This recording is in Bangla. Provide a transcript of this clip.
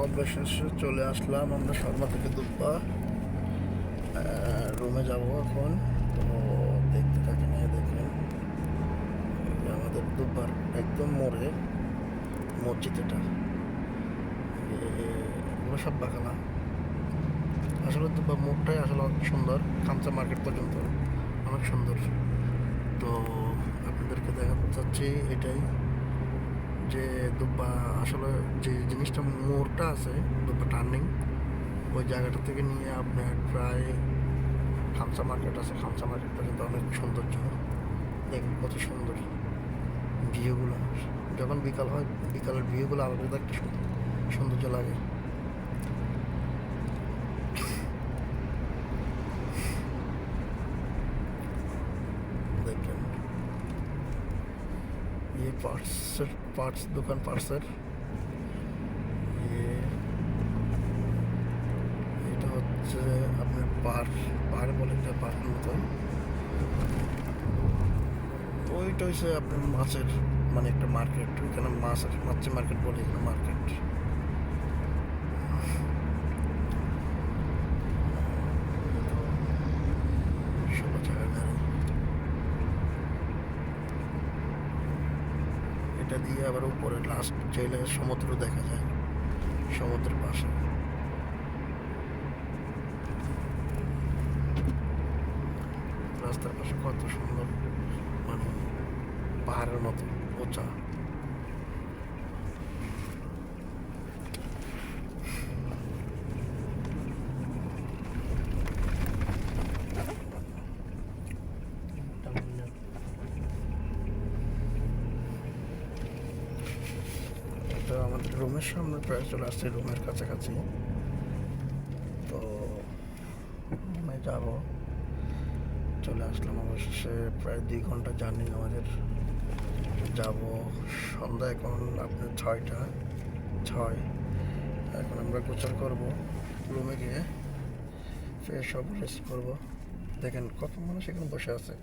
অবশেষে চলে আসলাম আমরা শর্মা থেকে দুব্বা রুমে যাব এখন। তো দেখতে থাকেন, দেখেন এই যে আমাদের দুব্বার একদম মোড়ে মসজিদ। এটা এগুলো সব বাগানা। আসলে দুব্বা মোড়টাই আসলে অনেক সুন্দর, খামচা মার্কেট পর্যন্ত অনেক সুন্দর। তো আপনাদেরকে দেখাতে চাচ্ছি এটাই, যে দুব্বা আসলে যে জিনিসটা মোড়টা আছে দুব্বা টার্নিং, ওই জায়গাটা থেকে নিয়ে আপনার প্রায় খামসা মার্কেট আছে, খামসা মার্কেট পর্যন্ত অনেক সৌন্দর্য। দেখুন কত সুন্দর ভিউগুলো। যখন বিকাল হয়, বিকালের ভিউগুলো আলাদা একটা সৌন্দর্য লাগে। দেখেন ये पार्ट्स दुकान पार्ट्সের এটা হচ্ছে আপনার পার বলে একটা পার্কের মতো। ওইটা হচ্ছে আপনার মাছের মানে একটা মার্কেট, ওইখানে মাছ মার্কেট বলে, এখানে মার্কেট। এটা দিয়ে আবার উপরে লাস্ট চাইলে সমুদ্র দেখা যায়, সমুদ্রের পাশে। রাস্তার পাশে কত সুন্দর, মানে পাহাড়ের মতো উঁচা। তো আমাদের রুমের সামনে প্রায় চলে আসছে, রুমের কাছাকাছি। তো রুমে যাব, চলে আসলাম অবশেষে। প্রায় 2 ঘন্টা জার্নি আমাদের। যাব সন্ধ্যা, এখন আপনার 6টা 6। এখন আমরা গোসল করব, রুমে গিয়ে ফ্রেশ হব, রেস্ট করবো। দেখেন কত মানুষ এখানে বসে আছে।